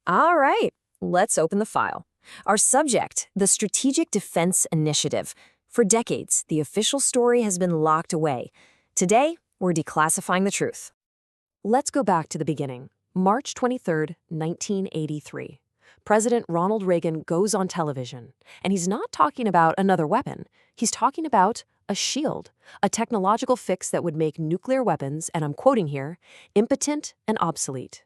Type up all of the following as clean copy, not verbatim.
All right, let's open the file. Our subject, the Strategic Defense Initiative. For decades, the official story has been locked away. Today, we're declassifying the truth. Let's go back to the beginning. March 23, 1983. President Ronald Reagan goes on television, and he's not talking about another weapon. He's talking about a shield, a technological fix that would make nuclear weapons, and I'm quoting here, impotent and obsolete.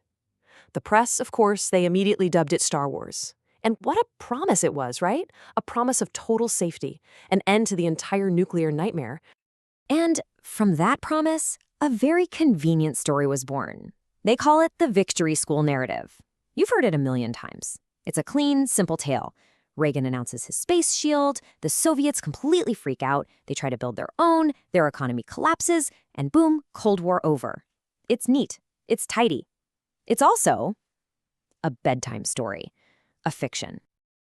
The press, of course, they immediately dubbed it Star Wars. And what a promise it was, right? A promise of total safety, an end to the entire nuclear nightmare. And from that promise, a very convenient story was born. They call it the Victory School narrative. You've heard it a million times. It's a clean, simple tale. Reagan announces his space shield, the Soviets completely freak out, they try to build their own, their economy collapses, and boom, Cold War over. It's neat. It's tidy. It's also a bedtime story, a fiction.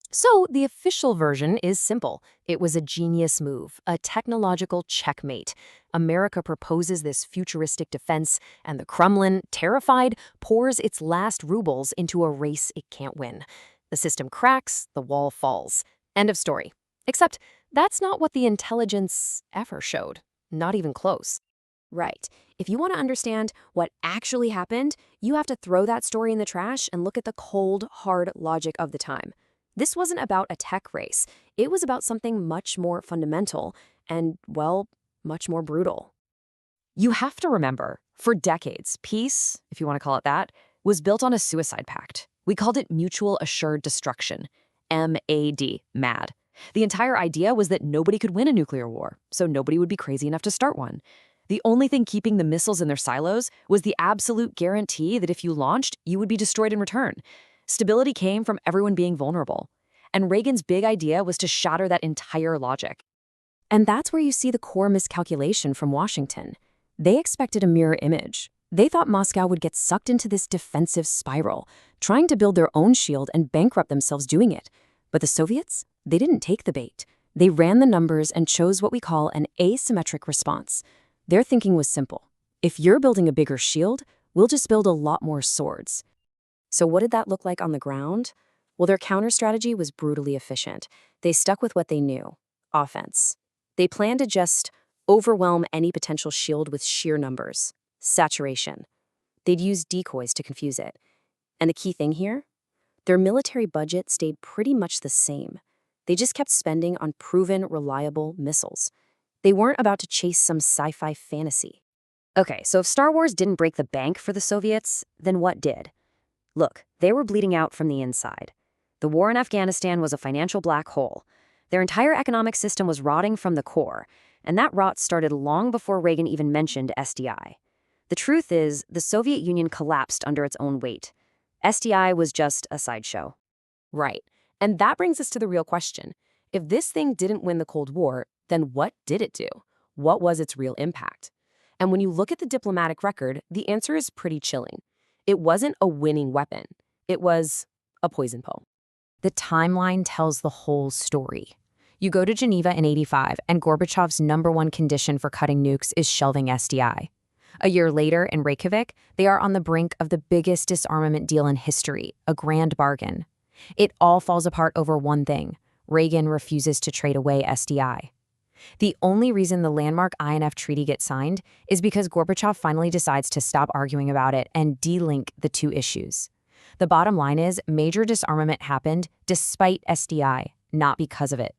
So the official version is simple. It was a genius move, a technological checkmate. America proposes this futuristic defense, and the Kremlin, terrified, pours its last rubles into a race it can't win. The system cracks, the wall falls. End of story. Except that's not what the intelligence ever showed. Not even close. Right. If you want to understand what actually happened, you have to throw that story in the trash and look at the cold, hard logic of the time. This wasn't about a tech race. It was about something much more fundamental and, well, much more brutal. You have to remember, for decades, peace, if you want to call it that, was built on a suicide pact. We called it Mutual Assured Destruction, MAD, MAD. The entire idea was that nobody could win a nuclear war, so nobody would be crazy enough to start one. The only thing keeping the missiles in their silos was the absolute guarantee that if you launched, you would be destroyed in return. Stability came from everyone being vulnerable. And Reagan's big idea was to shatter that entire logic. And that's where you see the core miscalculation from Washington. They expected a mirror image. They thought Moscow would get sucked into this defensive spiral, trying to build their own shield and bankrupt themselves doing it. But the Soviets, they didn't take the bait. They ran the numbers and chose what we call an asymmetric response. Their thinking was simple. If you're building a bigger shield, we'll just build a lot more swords. So what did that look like on the ground? Well, their counter strategy was brutally efficient. They stuck with what they knew, offense. They planned to just overwhelm any potential shield with sheer numbers, saturation. They'd use decoys to confuse it. And the key thing here? Their military budget stayed pretty much the same. They just kept spending on proven, reliable missiles. They weren't about to chase some sci-fi fantasy. Okay, so if Star Wars didn't break the bank for the Soviets, then what did? Look, they were bleeding out from the inside. The war in Afghanistan was a financial black hole. Their entire economic system was rotting from the core, and that rot started long before Reagan even mentioned SDI. The truth is, the Soviet Union collapsed under its own weight. SDI was just a sideshow. Right, and that brings us to the real question. If this thing didn't win the Cold War, then what did it do? What was its real impact? And when you look at the diplomatic record, the answer is pretty chilling. It wasn't a winning weapon. It was a poison pill. The timeline tells the whole story. You go to Geneva in '85, and Gorbachev's #1 condition for cutting nukes is shelving SDI. A year later, in Reykjavik, they are on the brink of the biggest disarmament deal in history, a grand bargain. It all falls apart over one thing. Reagan refuses to trade away SDI. The only reason the landmark INF treaty gets signed is because Gorbachev finally decides to stop arguing about it and de-link the two issues. The bottom line is major disarmament happened despite SDI, not because of it.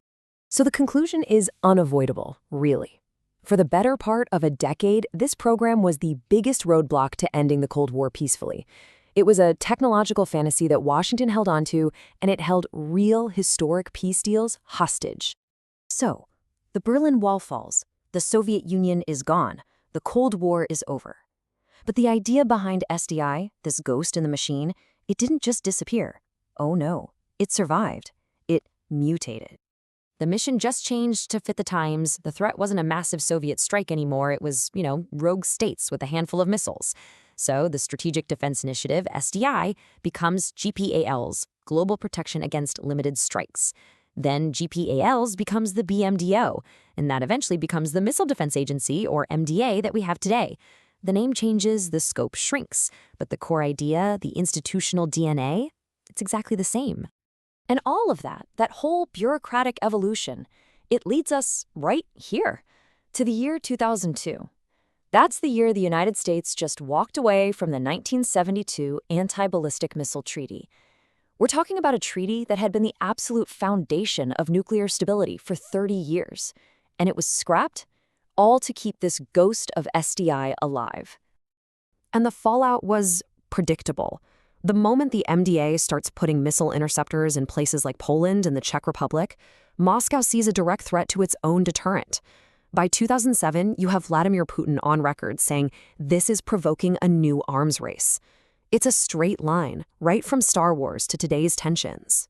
So the conclusion is unavoidable, really. For the better part of a decade, this program was the biggest roadblock to ending the Cold War peacefully. It was a technological fantasy that Washington held onto, and it held real historic peace deals hostage. So, the Berlin Wall falls, the Soviet Union is gone, the Cold War is over. But the idea behind SDI, this ghost in the machine, it didn't just disappear. Oh no, it survived. It mutated. The mission just changed to fit the times. The threat wasn't a massive Soviet strike anymore. It was, rogue states with a handful of missiles. So the Strategic Defense Initiative, SDI, becomes GPALs, Global Protection Against Limited Strikes. Then GPALs becomes the BMDO, and that eventually becomes the Missile Defense Agency, or MDA, that we have today. The name changes, the scope shrinks, but the core idea, the institutional DNA, it's exactly the same. And all of that, that whole bureaucratic evolution, it leads us right here, to the year 2002. That's the year the United States just walked away from the 1972 Anti-Ballistic Missile Treaty. We're talking about a treaty that had been the absolute foundation of nuclear stability for 30 years. And it was scrapped, all to keep this ghost of SDI alive. And the fallout was predictable. The moment the MDA starts putting missile interceptors in places like Poland and the Czech Republic, Moscow sees a direct threat to its own deterrent. By 2007, you have Vladimir Putin on record saying this is provoking a new arms race. It's a straight line, right from Star Wars to today's tensions.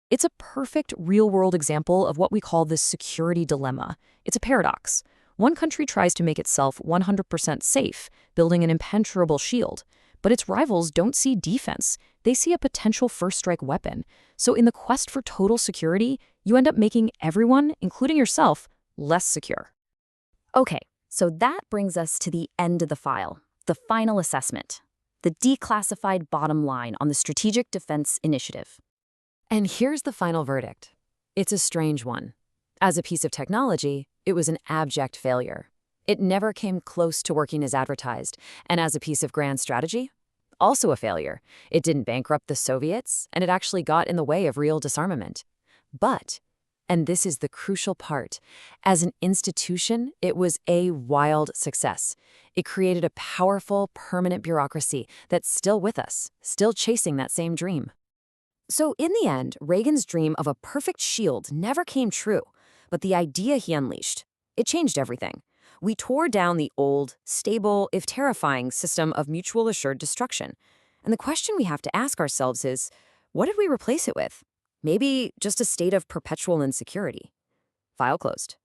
It's a perfect real-world example of what we call the security dilemma. It's a paradox. One country tries to make itself 100% safe, building an impenetrable shield. But its rivals don't see defense. They see a potential first-strike weapon. So in the quest for total security, you end up making everyone, including yourself, less secure. Okay, so that brings us to the end of the file, the final assessment, the declassified bottom line on the Strategic Defense Initiative. And here's the final verdict. It's a strange one. As a piece of technology, it was an abject failure. It never came close to working as advertised, and as a piece of grand strategy, also a failure. It didn't bankrupt the Soviets, and it actually got in the way of real disarmament. But, and this is the crucial part, as an institution, it was a wild success. It created a powerful, permanent bureaucracy that's still with us, still chasing that same dream. So in the end, Reagan's dream of a perfect shield never came true, but the idea he unleashed, it changed everything. We tore down the old, stable, if terrifying, system of mutual assured destruction. And the question we have to ask ourselves is, what did we replace it with? Maybe just a state of perpetual insecurity. File closed.